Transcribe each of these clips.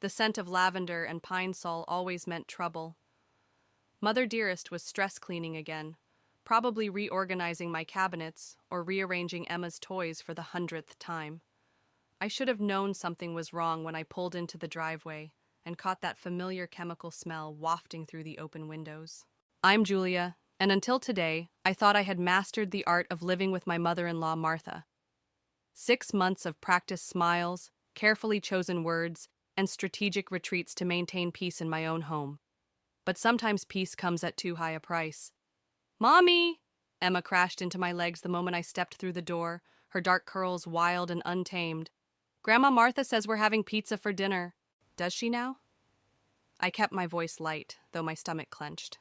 The scent of lavender and pine sol always meant trouble. Mother Dearest was stress cleaning again, probably reorganizing my cabinets or rearranging Emma's toys for the 100th time. I should have known something was wrong when I pulled into the driveway and caught that familiar chemical smell wafting through the open windows. I'm Julia, and until today, I thought I had mastered the art of living with my mother-in-law, Martha. 6 months of practiced smiles, carefully chosen words, and strategic retreats to maintain peace in my own home. But sometimes peace comes at too high a price. "Mommy!" Emma crashed into my legs the moment I stepped through the door, her dark curls wild and untamed. "Grandma Martha says we're having pizza for dinner. Does she now?" I kept my voice light, though my stomach clenched.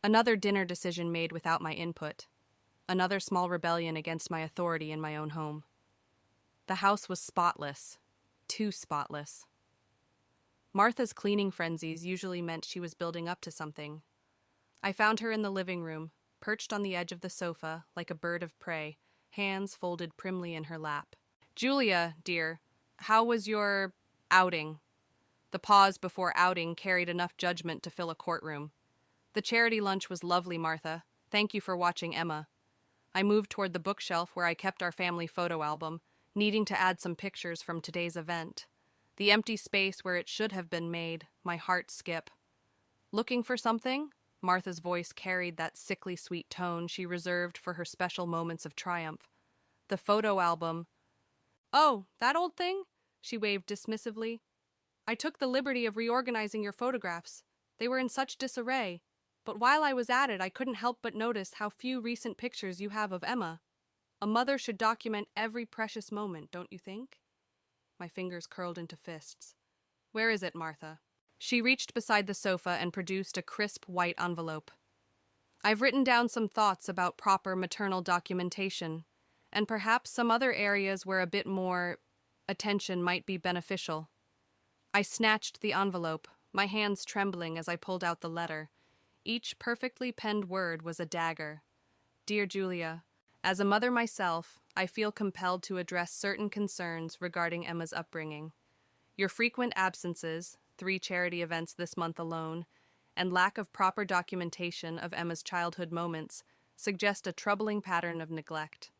Another dinner decision made without my input. Another small rebellion against my authority in my own home. The house was spotless. Too spotless. Martha's cleaning frenzies usually meant she was building up to something. I found her in the living room, perched on the edge of the sofa like a bird of prey, hands folded primly in her lap. "Julia, dear, how was your outing?" The pause before outing carried enough judgment to fill a courtroom. "The charity lunch was lovely, Martha. Thank you for watching Emma." I moved toward the bookshelf where I kept our family photo album, needing to add some pictures from today's event. The empty space where it should have been made, my heart skip. "Looking for something?" Martha's voice carried that sickly sweet tone she reserved for her special moments of triumph. The photo album. "Oh, that old thing?" She waved dismissively. "I took the liberty of reorganizing your photographs. They were in such disarray. But while I was at it, I couldn't help but notice how few recent pictures you have of Emma. A mother should document every precious moment, don't you think?" My fingers curled into fists. "Where is it, Martha?" She reached beside the sofa and produced a crisp white envelope. "I've written down some thoughts about proper maternal documentation, and perhaps some other areas where a bit more attention might be beneficial." I snatched the envelope, my hands trembling as I pulled out the letter. Each perfectly penned word was a dagger. "Dear Julia, as a mother myself, I feel compelled to address certain concerns regarding Emma's upbringing. Your frequent absences, 3 charity events this month alone, and lack of proper documentation of Emma's childhood moments suggest a troubling pattern of neglect."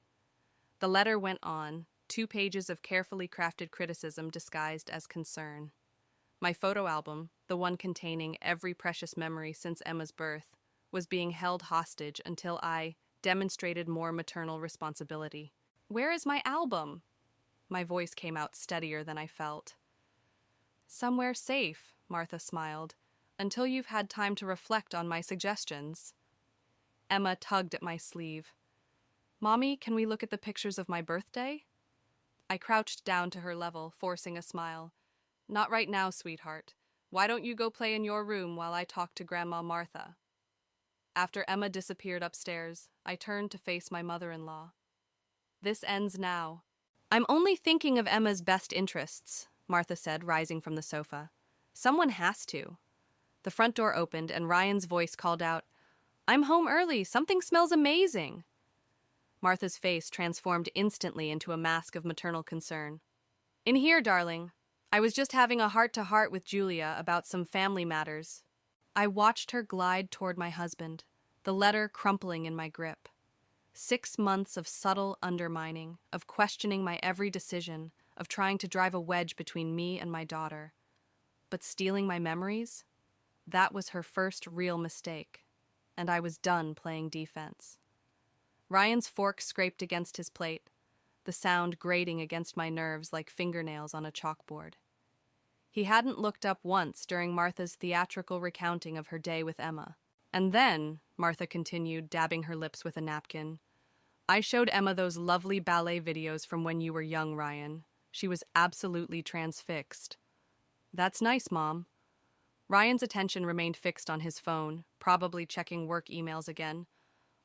The letter went on, 2 pages of carefully crafted criticism disguised as concern. My photo album, the one containing every precious memory since Emma's birth, was being held hostage until I demonstrated more maternal responsibility. "Where is my album?" My voice came out steadier than I felt. "Somewhere safe," Martha smiled, "until you've had time to reflect on my suggestions." Emma tugged at my sleeve. "Mommy, can we look at the pictures of my birthday?" I crouched down to her level, forcing a smile. "Not right now, sweetheart. Why don't you go play in your room while I talk to Grandma Martha?" After Emma disappeared upstairs, I turned to face my mother-in-law. "This ends now." "I'm only thinking of Emma's best interests," Martha said, rising from the sofa. "Someone has to." The front door opened and Ryan's voice called out, "I'm home early. Something smells amazing." Martha's face transformed instantly into a mask of maternal concern. "In here, darling. I was just having a heart-to-heart with Julia about some family matters." I watched her glide toward my husband, the letter crumpling in my grip. 6 months of subtle undermining, of questioning my every decision, of trying to drive a wedge between me and my daughter. But stealing my memories? That was her first real mistake, and I was done playing defense. Ryan's fork scraped against his plate, the sound grating against my nerves like fingernails on a chalkboard. He hadn't looked up once during Martha's theatrical recounting of her day with Emma. "And then," Martha continued, dabbing her lips with a napkin, "I showed Emma those lovely ballet videos from when you were young, Ryan. She was absolutely transfixed." "That's nice, Mom." Ryan's attention remained fixed on his phone, probably checking work emails again.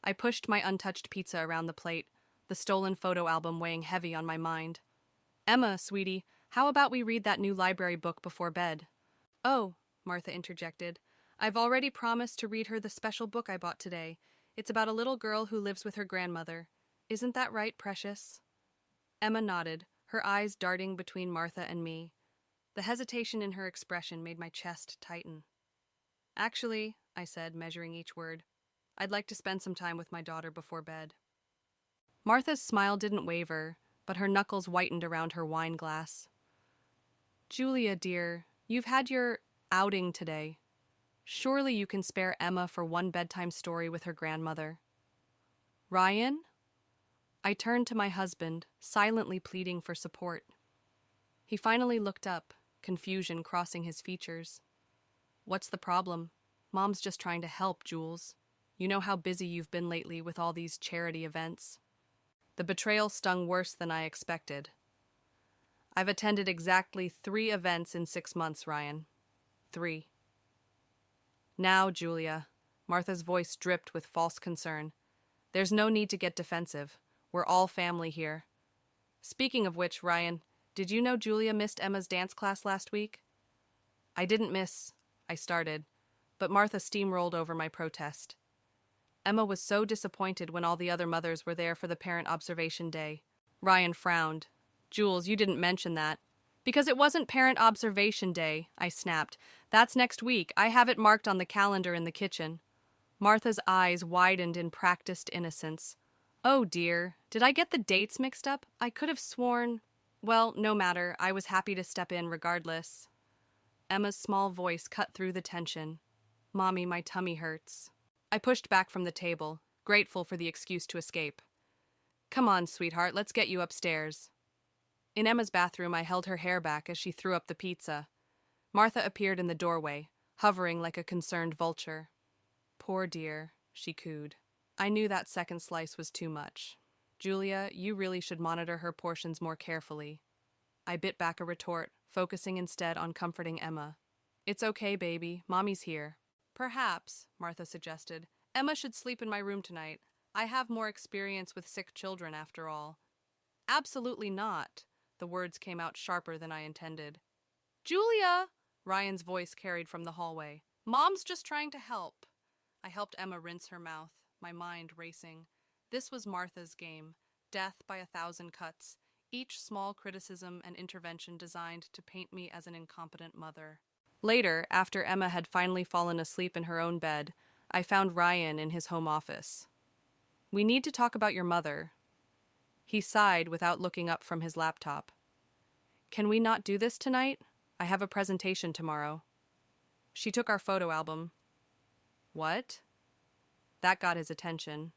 I pushed my untouched pizza around the plate, the stolen photo album weighing heavy on my mind. "Emma, sweetie, how about we read that new library book before bed?" "Oh," Martha interjected, "I've already promised to read her the special book I bought today. It's about a little girl who lives with her grandmother. Isn't that right, precious?" Emma nodded, her eyes darting between Martha and me. The hesitation in her expression made my chest tighten. Actually, I said, measuring each word, I'd like to spend some time with my daughter before bed. Martha's smile didn't waver, but her knuckles whitened around her wine glass. Julia, dear, you've had your outing today. Surely you can spare Emma for one bedtime story with her grandmother. Ryan? I turned to my husband, silently pleading for support. He finally looked up, confusion crossing his features. What's the problem? Mom's just trying to help, Jules. You know how busy you've been lately with all these charity events. The betrayal stung worse than I expected. I've attended exactly 3 events in 6 months, Ryan. 3. Now, Julia, Martha's voice dripped with false concern. There's no need to get defensive. We're all family here. Speaking of which, Ryan, did you know Julia missed Emma's dance class last week? I didn't miss, I started, but Martha steamrolled over my protest. Emma was so disappointed when all the other mothers were there for the parent observation day. Ryan frowned. Jules, you didn't mention that. Because it wasn't parent observation day, I snapped. That's next week. I have it marked on the calendar in the kitchen. Martha's eyes widened in practiced innocence. Oh dear, did I get the dates mixed up? I could have sworn... Well, no matter, I was happy to step in regardless. Emma's small voice cut through the tension. Mommy, my tummy hurts. I pushed back from the table, grateful for the excuse to escape. Come on, sweetheart, let's get you upstairs. In Emma's bathroom, I held her hair back as she threw up the pizza. Martha appeared in the doorway, hovering like a concerned vulture. Poor dear, she cooed. I knew that second slice was too much. Julia, you really should monitor her portions more carefully. I bit back a retort, focusing instead on comforting Emma. It's okay, baby. Mommy's here. Perhaps, Martha suggested, Emma should sleep in my room tonight. I have more experience with sick children, after all. Absolutely not. The words came out sharper than I intended. Julia! Ryan's voice carried from the hallway. Mom's just trying to help. I helped Emma rinse her mouth, my mind racing. This was Martha's game, death by 1,000 cuts, each small criticism and intervention designed to paint me as an incompetent mother. Later, after Emma had finally fallen asleep in her own bed, I found Ryan in his home office. We need to talk about your mother. He sighed without looking up from his laptop. Can we not do this tonight? I have a presentation tomorrow. She took our photo album. What? That got his attention.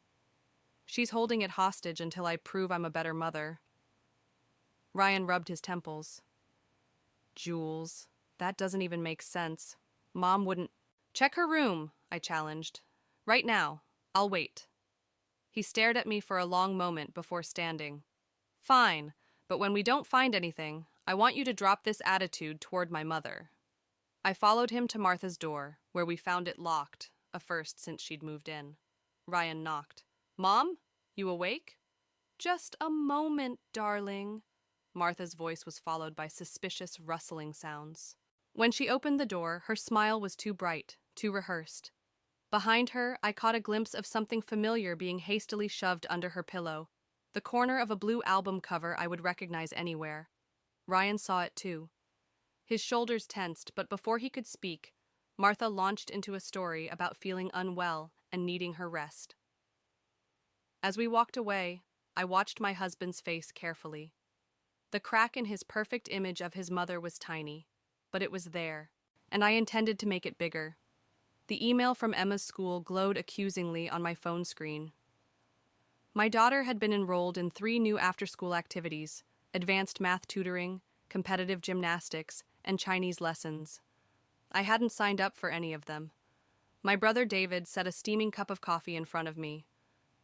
She's holding it hostage until I prove I'm a better mother. Ryan rubbed his temples. Jules, that doesn't even make sense. Mom wouldn't... Check her room, I challenged. Right now. I'll wait. He stared at me for a long moment before standing. Fine, but when we don't find anything, I want you to drop this attitude toward my mother. I followed him to Martha's door, where we found it locked, a first since she'd moved in. Ryan knocked. Mom, you awake? Just a moment, darling. Martha's voice was followed by suspicious rustling sounds. When she opened the door, her smile was too bright, too rehearsed. Behind her, I caught a glimpse of something familiar being hastily shoved under her pillow, the corner of a blue album cover I would recognize anywhere. Ryan saw it too. His shoulders tensed, but before he could speak, Martha launched into a story about feeling unwell and needing her rest. As we walked away, I watched my husband's face carefully. The crack in his perfect image of his mother was tiny, but it was there, and I intended to make it bigger. The email from Emma's school glowed accusingly on my phone screen. My daughter had been enrolled in 3 new after-school activities: advanced math tutoring, competitive gymnastics, and Chinese lessons. I hadn't signed up for any of them. My brother David set a steaming cup of coffee in front of me.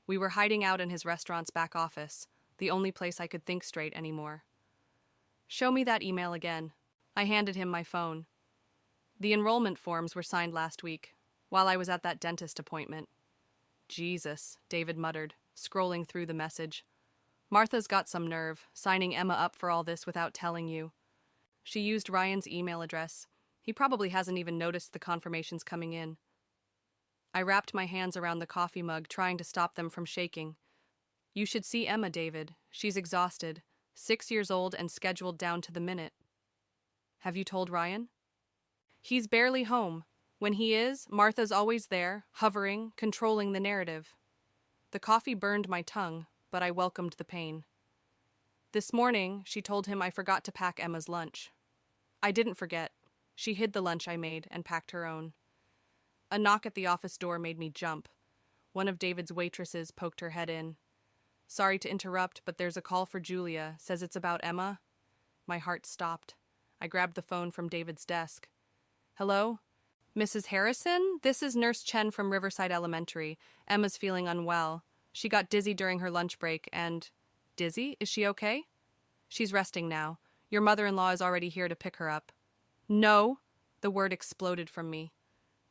We were hiding out in his restaurant's back office, the only place I could think straight anymore. Show me that email again. I handed him my phone. The enrollment forms were signed last week, while I was at that dentist appointment. Jesus, David muttered, scrolling through the message. Martha's got some nerve, signing Emma up for all this without telling you. She used Ryan's email address. He probably hasn't even noticed the confirmations coming in. I wrapped my hands around the coffee mug, trying to stop them from shaking. You should see Emma, David. She's exhausted, 6 years old and scheduled down to the minute. Have you told Ryan? He's barely home. When he is, Martha's always there, hovering, controlling the narrative. The coffee burned my tongue, but I welcomed the pain. This morning, she told him I forgot to pack Emma's lunch. I didn't forget. She hid the lunch I made and packed her own. A knock at the office door made me jump. One of David's waitresses poked her head in. Sorry to interrupt, but there's a call for Julia. Says it's about Emma. My heart stopped. I grabbed the phone from David's desk. Hello? Mrs. Harrison? This is Nurse Chen from Riverside Elementary. Emma's feeling unwell. She got dizzy during her lunch break and... Dizzy? Is she okay? She's resting now. Your mother-in-law is already here to pick her up. No! The word exploded from me.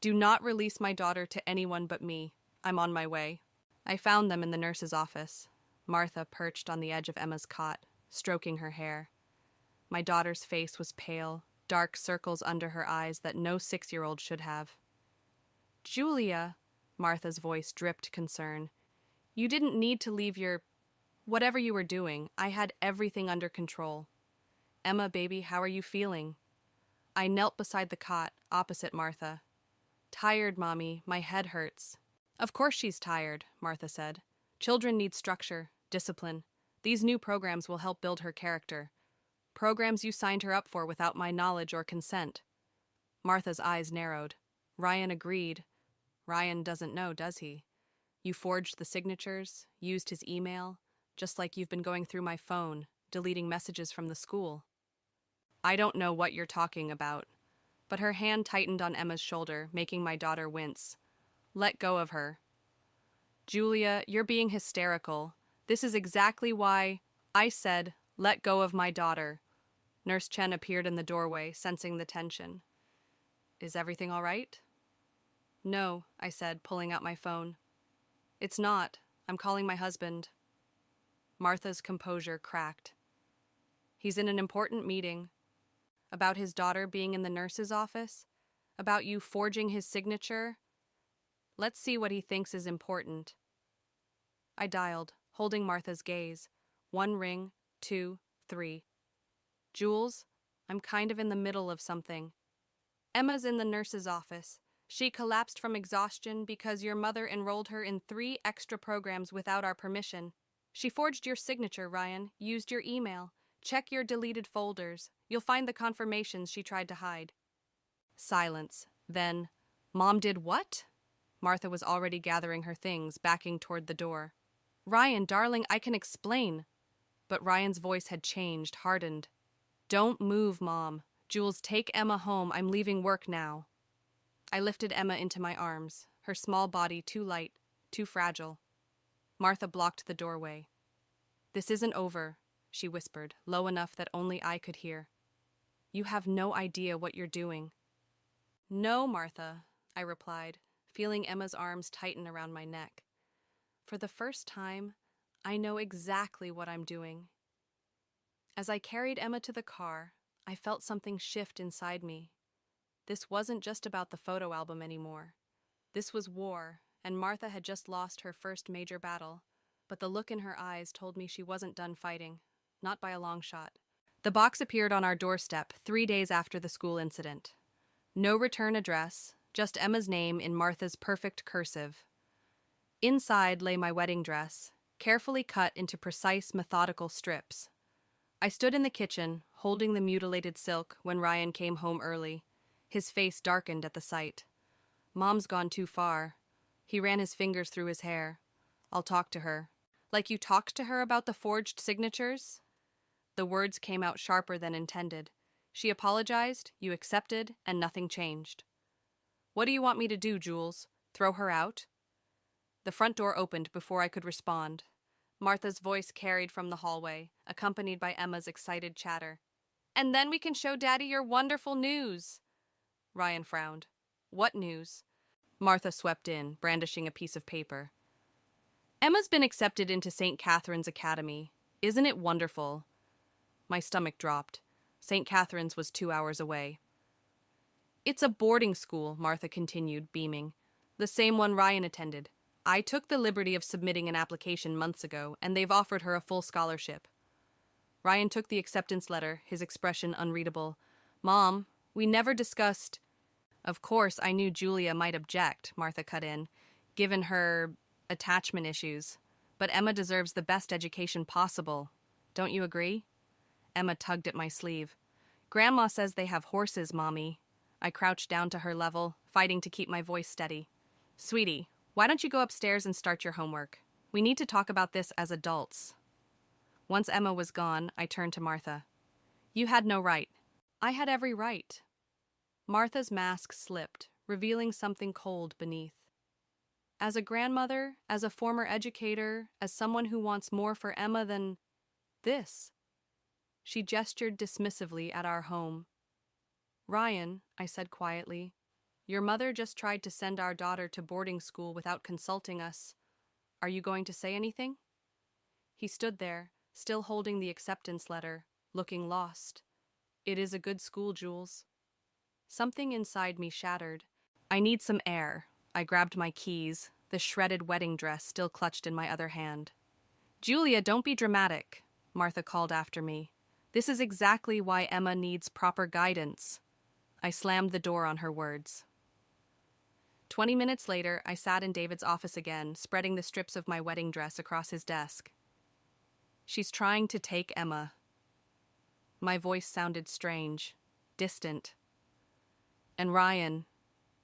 Do not release my daughter to anyone but me. I'm on my way. I found them in the nurse's office. Martha perched on the edge of Emma's cot, stroking her hair. My daughter's face was pale, dark circles under her eyes that no 6-year-old should have. Julia, Martha's voice dripped concern. You didn't need to leave your... Whatever you were doing, I had everything under control. Emma, baby, how are you feeling? I knelt beside the cot, opposite Martha. Tired, Mommy. My head hurts. Of course she's tired, Martha said. Children need structure, discipline. These new programs will help build her character. Programs you signed her up for without my knowledge or consent. Martha's eyes narrowed. Ryan agreed. Ryan doesn't know, does he? You forged the signatures, used his email, just like you've been going through my phone, deleting messages from the school. I don't know what you're talking about. But her hand tightened on Emma's shoulder, making my daughter wince. Let go of her. Julia, you're being hysterical. This is exactly why I said, let go of my daughter. Nurse Chen appeared in the doorway, sensing the tension. Is everything all right? No, I said, pulling out my phone. It's not. I'm calling my husband. Martha's composure cracked. He's in an important meeting. About his daughter being in the nurse's office? About you forging his signature? Let's see what he thinks is important. I dialed, holding Martha's gaze. 1 ring, 2, 3. Jules, I'm kind of in the middle of something. Emma's in the nurse's office. She collapsed from exhaustion because your mother enrolled her in 3 extra programs without our permission. She forged your signature, Ryan, used your email. Check your deleted folders. You'll find the confirmations she tried to hide. Silence. Then, Mom did what? Martha was already gathering her things, backing toward the door. Ryan, darling, I can explain. But Ryan's voice had changed, hardened. Don't move, Mom. Jules, take Emma home. I'm leaving work now. I lifted Emma into my arms, her small body too light, too fragile. Martha blocked the doorway. This isn't over, she whispered, low enough that only I could hear. You have no idea what you're doing. No, Martha, I replied, feeling Emma's arms tighten around my neck. For the first time, I know exactly what I'm doing. As I carried Emma to the car, I felt something shift inside me. This wasn't just about the photo album anymore. This was war, and Martha had just lost her first major battle, but the look in her eyes told me she wasn't done fighting, not by a long shot. The box appeared on our doorstep 3 days after the school incident. No return address, just Emma's name in Martha's perfect cursive. Inside lay my wedding dress, carefully cut into precise, methodical strips. I stood in the kitchen, holding the mutilated silk when Ryan came home early. His face darkened at the sight. Mom's gone too far. He ran his fingers through his hair. I'll talk to her. Like you talked to her about the forged signatures? The words came out sharper than intended. She apologized, you accepted, and nothing changed. What do you want me to do, Jules? Throw her out? The front door opened before I could respond. Martha's voice carried from the hallway, accompanied by Emma's excited chatter. And then we can show Daddy your wonderful news. Ryan frowned. What news? Martha swept in, brandishing a piece of paper. Emma's been accepted into St. Catherine's Academy. Isn't it wonderful? My stomach dropped. St. Catherine's was 2 hours away. It's a boarding school, Martha continued, beaming. The same one Ryan attended. I took the liberty of submitting an application months ago, and they've offered her a full scholarship. Ryan took the acceptance letter, his expression unreadable. Mom, we never discussed. Of course, I knew Julia might object, Martha cut in, given her attachment issues. But Emma deserves the best education possible. Don't you agree? Emma tugged at my sleeve. Grandma says they have horses, Mommy. I crouched down to her level, fighting to keep my voice steady. Sweetie, why don't you go upstairs and start your homework? We need to talk about this as adults. Once Emma was gone, I turned to Martha. You had no right. I had every right. Martha's mask slipped, revealing something cold beneath. As a grandmother, as a former educator, as someone who wants more for Emma than this. She gestured dismissively at our home. Ryan, I said quietly, your mother just tried to send our daughter to boarding school without consulting us. Are you going to say anything? He stood there, still holding the acceptance letter, looking lost. It is a good school, Jules. Something inside me shattered. I need some air. I grabbed my keys, the shredded wedding dress still clutched in my other hand. Julia, don't be dramatic, Martha called after me. This is exactly why Emma needs proper guidance. I slammed the door on her words. 20 minutes later, I sat in David's office again, spreading the strips of my wedding dress across his desk. She's trying to take Emma. My voice sounded strange, distant. And Ryan,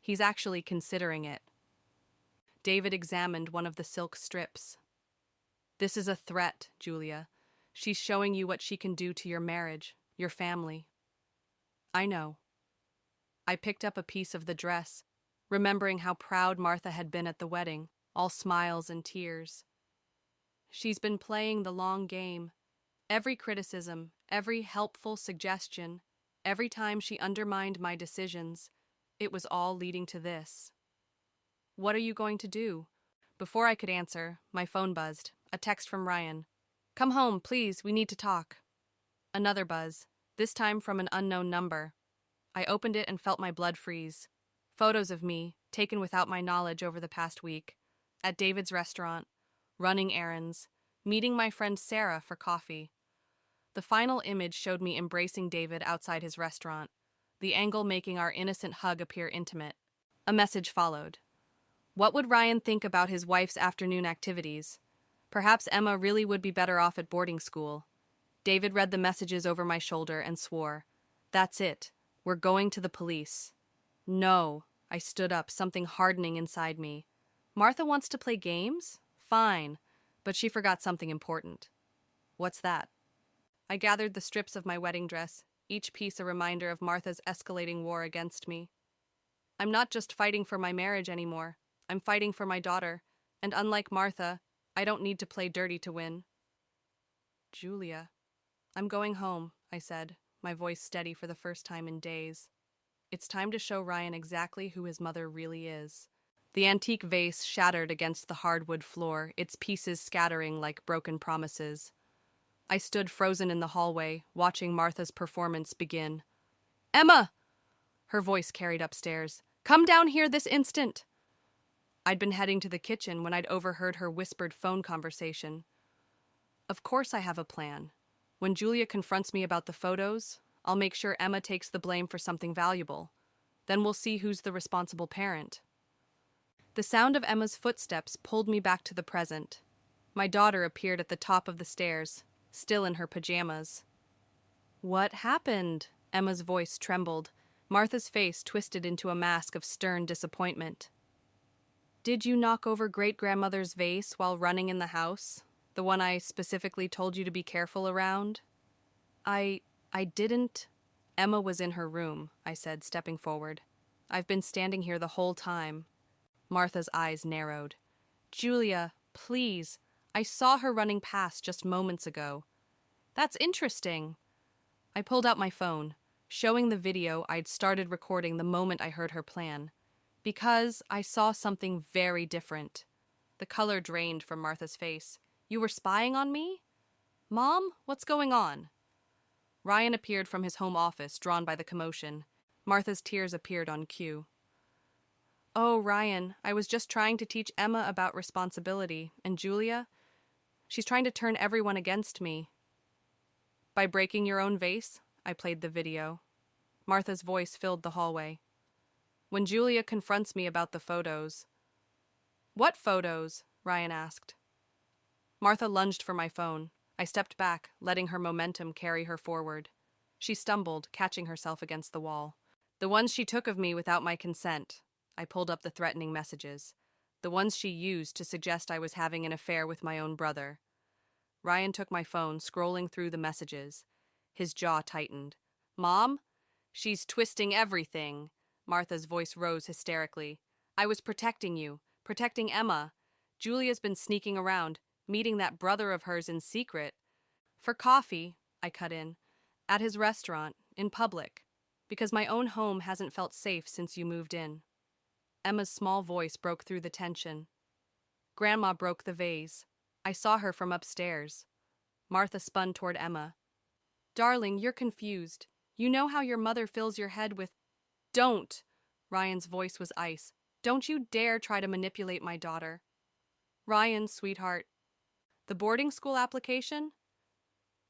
he's actually considering it. David examined one of the silk strips. This is a threat, Julia. She's showing you what she can do to your marriage, your family. I know. I picked up a piece of the dress, remembering how proud Martha had been at the wedding, all smiles and tears. She's been playing the long game. Every criticism, every helpful suggestion, every time she undermined my decisions, it was all leading to this. What are you going to do? Before I could answer, my phone buzzed, a text from Ryan. Come home, please, we need to talk. Another buzz, this time from an unknown number. I opened it and felt my blood freeze. Photos of me, taken without my knowledge over the past week, at David's restaurant, running errands, meeting my friend Sarah for coffee. The final image showed me embracing David outside his restaurant, the angle making our innocent hug appear intimate. A message followed. What would Ryan think about his wife's afternoon activities? Perhaps Emma really would be better off at boarding school. David read the messages over my shoulder and swore. That's it. We're going to the police. No. I stood up, something hardening inside me. Martha wants to play games? Fine. But she forgot something important. What's that? I gathered the strips of my wedding dress, each piece a reminder of Martha's escalating war against me. I'm not just fighting for my marriage anymore. I'm fighting for my daughter, and unlike Martha, I don't need to play dirty to win. Julia. I'm going home, I said, my voice steady for the first time in days. It's time to show Ryan exactly who his mother really is. The antique vase shattered against the hardwood floor, its pieces scattering like broken promises. I stood frozen in the hallway, watching Martha's performance begin. Emma! Her voice carried upstairs. Come down here this instant! I'd been heading to the kitchen when I'd overheard her whispered phone conversation. Of course I have a plan. When Julia confronts me about the photos, I'll make sure Emma takes the blame for something valuable. Then we'll see who's the responsible parent. The sound of Emma's footsteps pulled me back to the present. My daughter appeared at the top of the stairs, still in her pajamas. What happened? Emma's voice trembled. Martha's face twisted into a mask of stern disappointment. Did you knock over great-grandmother's vase while running in the house? The one I specifically told you to be careful around? I didn't. Emma was in her room, I said, stepping forward. I've been standing here the whole time. Martha's eyes narrowed. Julia, please. I saw her running past just moments ago. That's interesting. I pulled out my phone, showing the video I'd started recording the moment I heard her plan. Because I saw something very different. The color drained from Martha's face. You were spying on me? Mom, what's going on? Ryan appeared from his home office, drawn by the commotion. Martha's tears appeared on cue. Oh, Ryan, I was just trying to teach Emma about responsibility. And Julia? She's trying to turn everyone against me. By breaking your own vase, I played the video. Martha's voice filled the hallway. When Julia confronts me about the photos. What photos? Ryan asked. Martha lunged for my phone. I stepped back, letting her momentum carry her forward. She stumbled, catching herself against the wall. The ones she took of me without my consent. I pulled up the threatening messages. The ones she used to suggest I was having an affair with my own brother. Ryan took my phone, scrolling through the messages. His jaw tightened. Mom? She's twisting everything. Martha's voice rose hysterically. I was protecting you, protecting Emma. Julia's been sneaking around, meeting that brother of hers in secret. For coffee, I cut in. At his restaurant, in public. Because my own home hasn't felt safe since you moved in. Emma's small voice broke through the tension. Grandma broke the vase. I saw her from upstairs. Martha spun toward Emma. Darling, you're confused. You know how your mother fills your head with... Don't! Ryan's voice was ice. Don't you dare try to manipulate my daughter. Ryan, sweetheart. The boarding school application?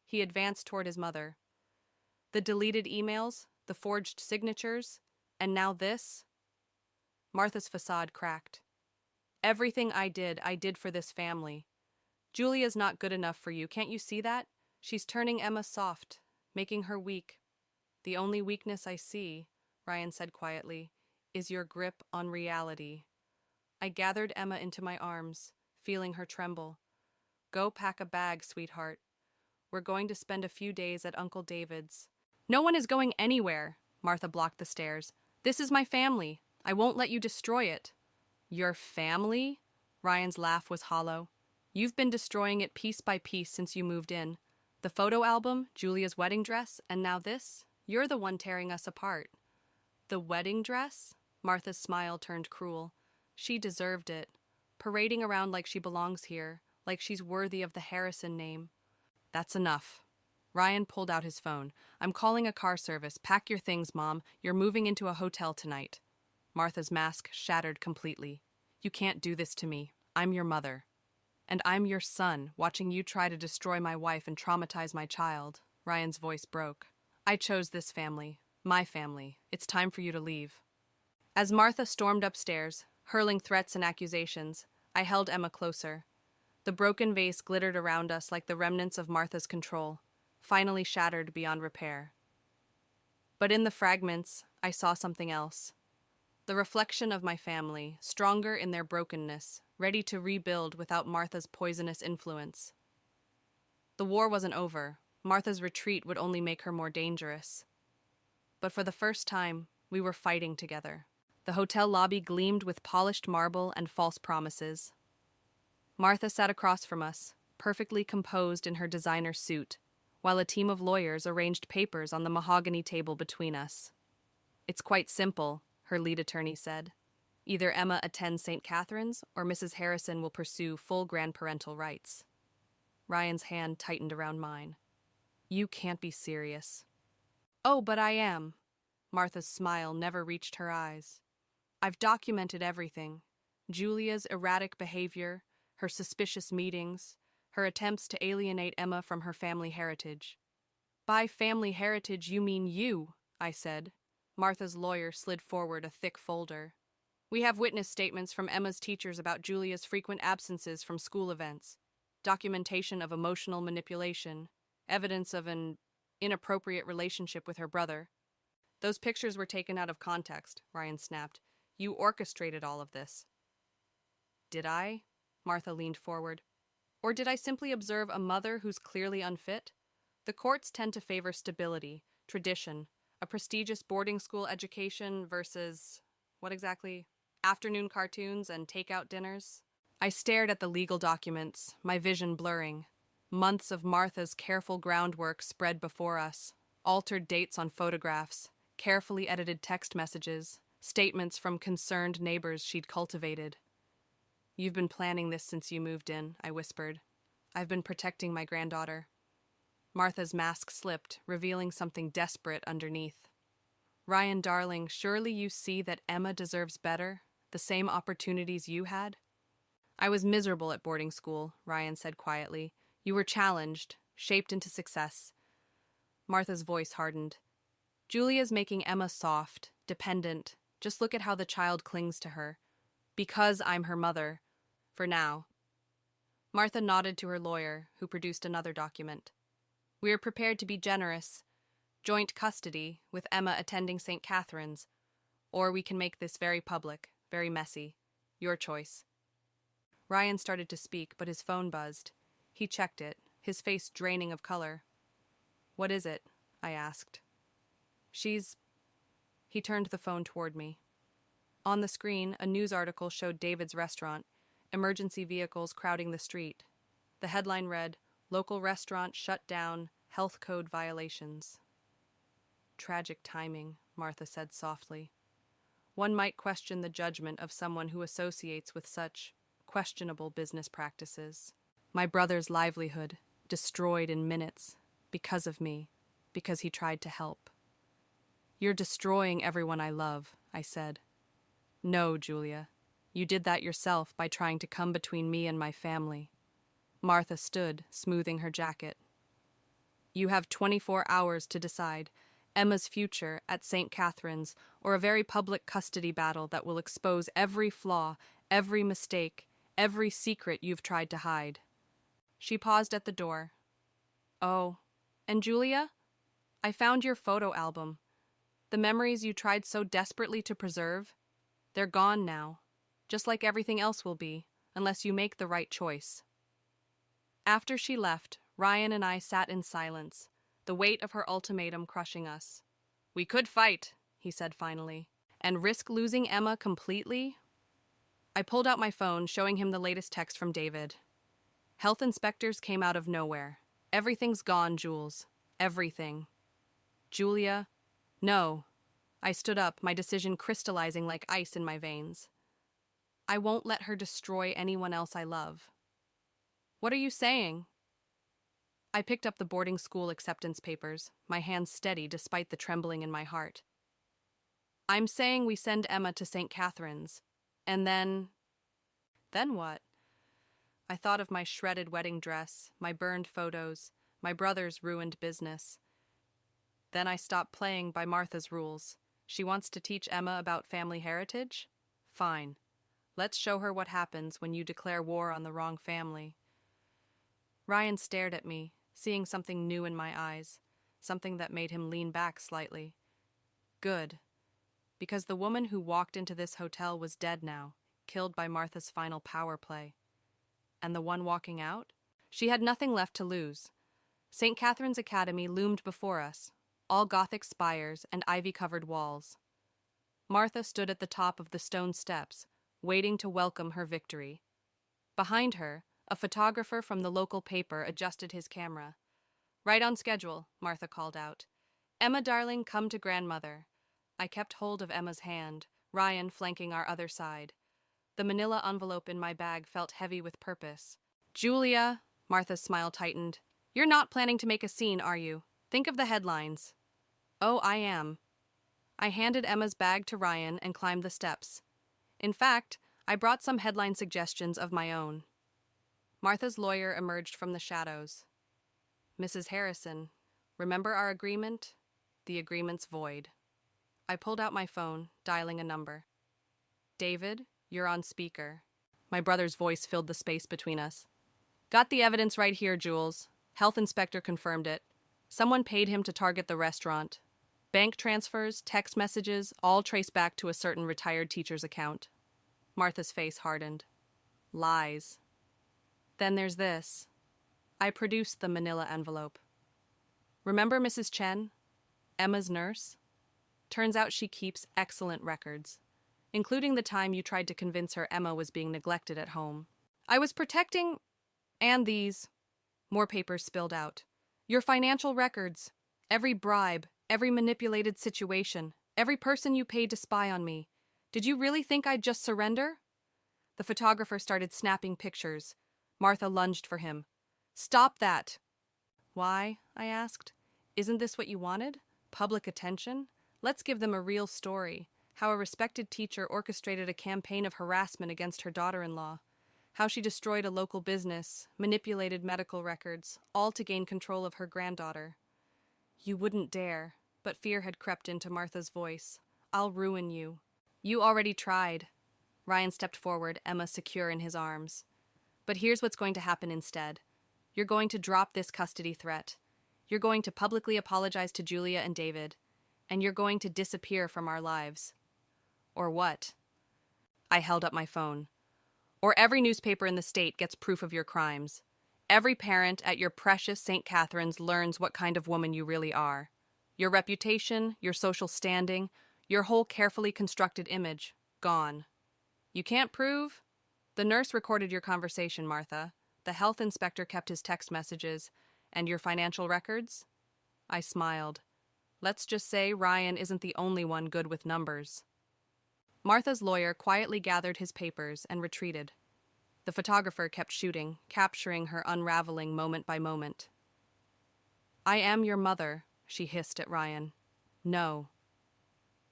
He advanced toward his mother. The deleted emails, the forged signatures, and now this? Martha's facade cracked. Everything I did for this family. Julia's not good enough for you, can't you see that? She's turning Emma soft, making her weak. The only weakness I see, Ryan said quietly, is your grip on reality. I gathered Emma into my arms, feeling her tremble. Go pack a bag, sweetheart. We're going to spend a few days at Uncle David's. No one is going anywhere, Martha blocked the stairs. This is my family. I won't let you destroy it. Your family? Ryan's laugh was hollow. You've been destroying it piece by piece since you moved in. The photo album, Julia's wedding dress, and now this? You're the one tearing us apart. The wedding dress? Martha's smile turned cruel. She deserved it. Parading around like she belongs here, like she's worthy of the Harrison name. That's enough. Ryan pulled out his phone. I'm calling a car service. Pack your things, Mom. You're moving into a hotel tonight. Martha's mask shattered completely. You can't do this to me. I'm your mother. And I'm your son, watching you try to destroy my wife and traumatize my child. Ryan's voice broke. I chose this family. My family. It's time for you to leave. As Martha stormed upstairs, hurling threats and accusations, I held Emma closer. The broken vase glittered around us like the remnants of Martha's control, finally shattered beyond repair. But in the fragments, I saw something else. The reflection of my family, stronger in their brokenness, ready to rebuild without Martha's poisonous influence. The war wasn't over. Martha's retreat would only make her more dangerous. But for the first time, we were fighting together. The hotel lobby gleamed with polished marble and false promises. Martha sat across from us, perfectly composed in her designer suit, while a team of lawyers arranged papers on the mahogany table between us. It's quite simple, her lead attorney said. Either Emma attends St. Catherine's or Mrs. Harrison will pursue full grandparental rights. Ryan's hand tightened around mine. You can't be serious. Oh, but I am. Martha's smile never reached her eyes. I've documented everything. Julia's erratic behavior, her suspicious meetings, her attempts to alienate Emma from her family heritage. By family heritage, you mean you, I said. Martha's lawyer slid forward a thick folder. We have witness statements from Emma's teachers about Julia's frequent absences from school events, documentation of emotional manipulation, evidence of an inappropriate relationship with her brother. Those pictures were taken out of context, Ryan snapped. You orchestrated all of this. Did I? Martha leaned forward. Or did I simply observe a mother who's clearly unfit? The courts tend to favor stability, tradition, a prestigious boarding school education versus, what exactly? Afternoon cartoons and takeout dinners? I stared at the legal documents, my vision blurring. Months of Martha's careful groundwork spread before us, altered dates on photographs, carefully edited text messages, statements from concerned neighbors she'd cultivated. You've been planning this since you moved in, I whispered. I've been protecting my granddaughter. Martha's mask slipped, revealing something desperate underneath. Ryan, darling, surely you see that Emma deserves better, the same opportunities you had? I was miserable at boarding school, Ryan said quietly. You were challenged, shaped into success. Martha's voice hardened. Julia's making Emma soft, dependent. Just look at how the child clings to her. Because I'm her mother. For now. Martha nodded to her lawyer, who produced another document. We are prepared to be generous. Joint custody, with Emma attending St. Catherine's. Or we can make this very public, very messy. Your choice. Ryan started to speak, but his phone buzzed. He checked it, his face draining of color. What is it? I asked. He turned the phone toward me. On the screen, a news article showed David's restaurant, emergency vehicles crowding the street. The headline read, "Local restaurant shut down, health code violations." Tragic timing, Martha said softly. One might question the judgment of someone who associates with such questionable business practices. My brother's livelihood, destroyed in minutes, because of me, because he tried to help. You're destroying everyone I love, I said. No, Julia. You did that yourself by trying to come between me and my family. Martha stood, smoothing her jacket. You have 24 hours to decide Emma's future at St. Catherine's or a very public custody battle that will expose every flaw, every mistake, every secret you've tried to hide. She paused at the door. Oh, and Julia? I found your photo album. The memories you tried so desperately to preserve, they're gone now, just like everything else will be, unless you make the right choice. After she left, Ryan and I sat in silence, the weight of her ultimatum crushing us. We could fight, he said finally, and risk losing Emma completely? I pulled out my phone, showing him the latest text from David. Health inspectors came out of nowhere. Everything's gone, Jules. Everything. Julia, no. I stood up, my decision crystallizing like ice in my veins. I won't let her destroy anyone else I love. What are you saying? I picked up the boarding school acceptance papers, my hands steady despite the trembling in my heart. I'm saying we send Emma to St. Catherine's, and then... Then what? I thought of my shredded wedding dress, my burned photos, my brother's ruined business. Then I stopped playing by Martha's rules. She wants to teach Emma about family heritage? Fine. Let's show her what happens when you declare war on the wrong family. Ryan stared at me, seeing something new in my eyes, something that made him lean back slightly. Good. Because the woman who walked into this hotel was dead now, killed by Martha's final power play. And the one walking out? She had nothing left to lose. St. Catherine's Academy loomed before us, all Gothic spires and ivy-covered walls. Martha stood at the top of the stone steps, waiting to welcome her victory. Behind her, a photographer from the local paper adjusted his camera. Right on schedule, Martha called out. Emma, darling, come to grandmother. I kept hold of Emma's hand, Ryan flanking our other side. The manila envelope in my bag felt heavy with purpose. Julia, Martha's smile tightened. You're not planning to make a scene, are you? Think of the headlines. Oh, I am. I handed Emma's bag to Ryan and climbed the steps. In fact, I brought some headline suggestions of my own. Martha's lawyer emerged from the shadows. Mrs. Harrison, remember our agreement? The agreement's void. I pulled out my phone, dialing a number. David, you're on speaker. My brother's voice filled the space between us. Got the evidence right here, Jules. Health inspector confirmed it. Someone paid him to target the restaurant. Bank transfers, text messages, all trace back to a certain retired teacher's account. Martha's face hardened. Lies. Then there's this. I produced the manila envelope. Remember Mrs. Chen? Emma's nurse? Turns out she keeps excellent records, including the time you tried to convince her Emma was being neglected at home. I was protecting... And these... More papers spilled out. Your financial records. Every bribe, every manipulated situation, every person you paid to spy on me. Did you really think I'd just surrender? The photographer started snapping pictures. Martha lunged for him. Stop that! Why? I asked. Isn't this what you wanted? Public attention? Let's give them a real story. How a respected teacher orchestrated a campaign of harassment against her daughter-in-law. How she destroyed a local business, manipulated medical records, all to gain control of her granddaughter. You wouldn't dare. But fear had crept into Martha's voice. I'll ruin you. You already tried. Ryan stepped forward, Emma secure in his arms. But here's what's going to happen instead. You're going to drop this custody threat. You're going to publicly apologize to Julia and David. And you're going to disappear from our lives. Or what? I held up my phone. Or every newspaper in the state gets proof of your crimes. Every parent at your precious St. Catherine's learns what kind of woman you really are. Your reputation, your social standing, your whole carefully constructed image, gone. You can't prove? The nurse recorded your conversation, Martha. The health inspector kept his text messages. And your financial records? I smiled. Let's just say Ryan isn't the only one good with numbers. Martha's lawyer quietly gathered his papers and retreated. The photographer kept shooting, capturing her unraveling moment by moment. I am your mother, she hissed at Ryan. No.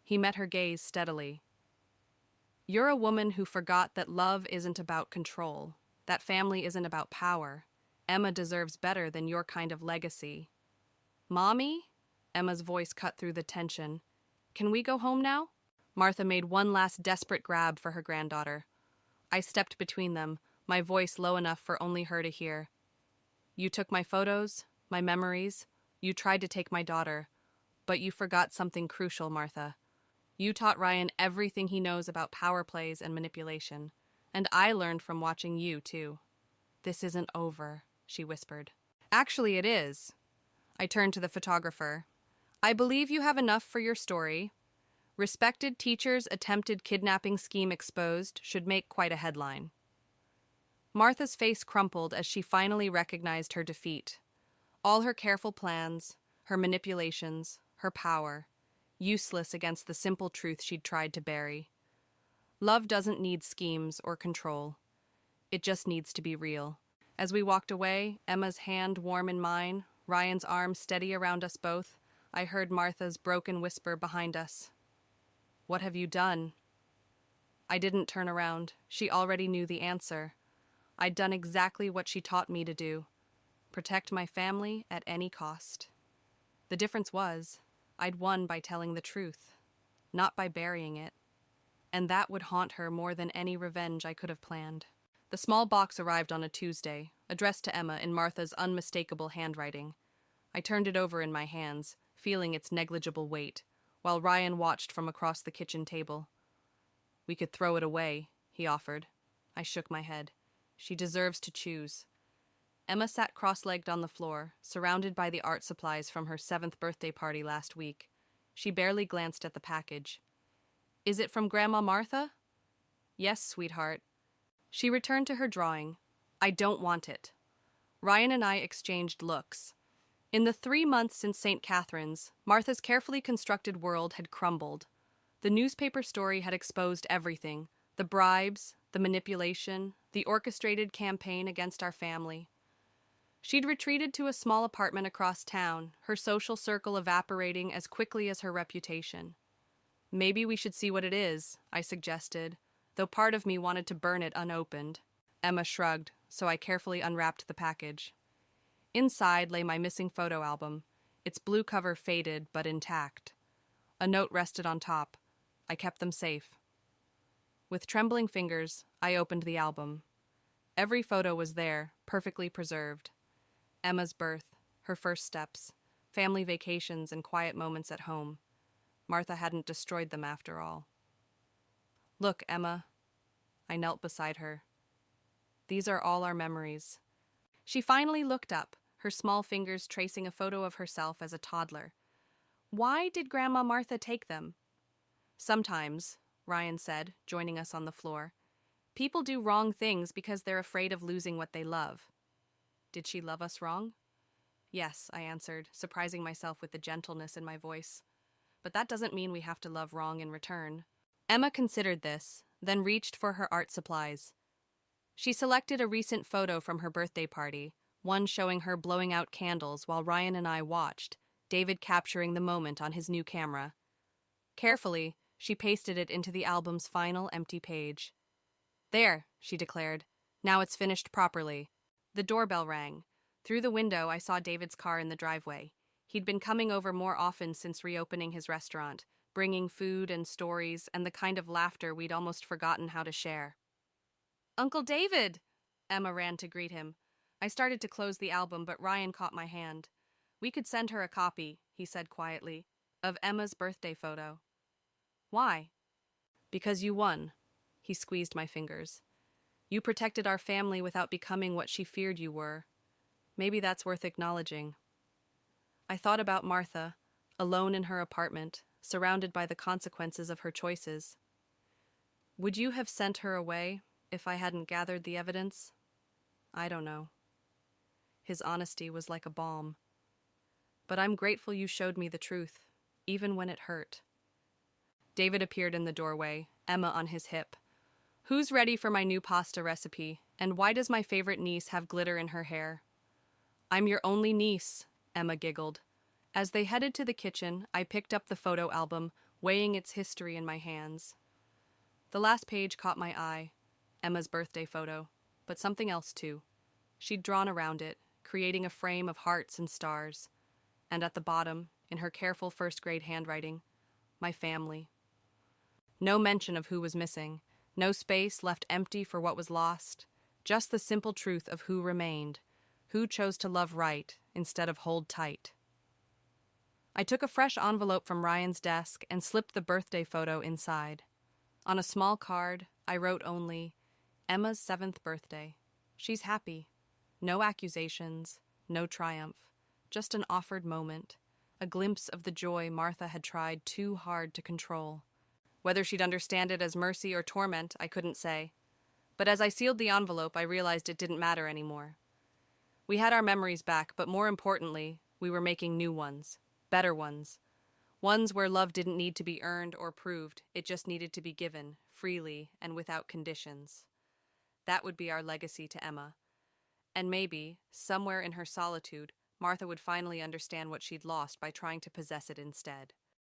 He met her gaze steadily. You're a woman who forgot that love isn't about control, that family isn't about power. Emma deserves better than your kind of legacy. Mommy? Emma's voice cut through the tension. Can we go home now? Martha made one last desperate grab for her granddaughter. I stepped between them, my voice low enough for only her to hear. You took my photos, my memories. You tried to take my daughter. But you forgot something crucial, Martha. You taught Ryan everything he knows about power plays and manipulation. And I learned from watching you, too. This isn't over, she whispered. Actually, it is. I turned to the photographer. I believe you have enough for your story. Respected teacher's attempted kidnapping scheme exposed should make quite a headline. Martha's face crumpled as she finally recognized her defeat. All her careful plans, her manipulations, her power, useless against the simple truth she'd tried to bury. Love doesn't need schemes or control. It just needs to be real. As we walked away, Emma's hand warm in mine, Ryan's arm steady around us both, I heard Martha's broken whisper behind us. What have you done? I didn't turn around. She already knew the answer. I'd done exactly what she taught me to do. Protect my family at any cost. The difference was, I'd won by telling the truth, not by burying it. And that would haunt her more than any revenge I could have planned. The small box arrived on a Tuesday, addressed to Emma in Martha's unmistakable handwriting. I turned it over in my hands, feeling its negligible weight, while Ryan watched from across the kitchen table. We could throw it away, he offered. I shook my head. She deserves to choose. Emma sat cross-legged on the floor, surrounded by the art supplies from her 7th birthday party last week. She barely glanced at the package. Is it from Grandma Martha? Yes, sweetheart. She returned to her drawing. I don't want it. Ryan and I exchanged looks. In the 3 months since St. Catherine's, Martha's carefully constructed world had crumbled. The newspaper story had exposed everything: the bribes, the manipulation, the orchestrated campaign against our family. She'd retreated to a small apartment across town, her social circle evaporating as quickly as her reputation. Maybe we should see what it is, I suggested, though part of me wanted to burn it unopened. Emma shrugged, so I carefully unwrapped the package. Inside lay my missing photo album, its blue cover faded but intact. A note rested on top. I kept them safe. With trembling fingers, I opened the album. Every photo was there, perfectly preserved. Emma's birth, her first steps, family vacations and quiet moments at home. Martha hadn't destroyed them after all. Look, Emma. I knelt beside her. These are all our memories. She finally looked up, her small fingers tracing a photo of herself as a toddler. Why did Grandma Martha take them? Sometimes, Ryan said, joining us on the floor, people do wrong things because they're afraid of losing what they love. Did she love us wrong? Yes, I answered, surprising myself with the gentleness in my voice. But that doesn't mean we have to love wrong in return. Emma considered this, then reached for her art supplies. She selected a recent photo from her birthday party, one showing her blowing out candles while Ryan and I watched, David capturing the moment on his new camera. Carefully, she pasted it into the album's final empty page. There, she declared. Now it's finished properly. The doorbell rang. Through the window, I saw David's car in the driveway. He'd been coming over more often since reopening his restaurant, bringing food and stories and the kind of laughter we'd almost forgotten how to share. Uncle David! Emma ran to greet him. I started to close the album, but Ryan caught my hand. We could send her a copy, he said quietly, of Emma's birthday photo. Why? Because you won. He squeezed my fingers. You protected our family without becoming what she feared you were. Maybe that's worth acknowledging. I thought about Martha, alone in her apartment, surrounded by the consequences of her choices. Would you have sent her away if I hadn't gathered the evidence? I don't know. His honesty was like a balm. But I'm grateful you showed me the truth, even when it hurt. David appeared in the doorway, Emma on his hip. Who's ready for my new pasta recipe, and why does my favorite niece have glitter in her hair? I'm your only niece, Emma giggled. As they headed to the kitchen, I picked up the photo album, weighing its history in my hands. The last page caught my eye, Emma's birthday photo, but something else too. She'd drawn around it, creating a frame of hearts and stars. And at the bottom, in her careful first-grade handwriting, my family. No mention of who was missing, no space left empty for what was lost, just the simple truth of who remained, who chose to love right instead of hold tight. I took a fresh envelope from Ryan's desk and slipped the birthday photo inside. On a small card, I wrote only, Emma's 7th birthday. She's happy. No accusations, no triumph, just an offered moment, a glimpse of the joy Martha had tried too hard to control. Whether she'd understand it as mercy or torment, I couldn't say. But as I sealed the envelope, I realized it didn't matter anymore. We had our memories back, but more importantly, we were making new ones, better ones. Ones where love didn't need to be earned or proved, it just needed to be given, freely and without conditions. That would be our legacy to Emma. And maybe, somewhere in her solitude, Martha would finally understand what she'd lost by trying to possess it instead.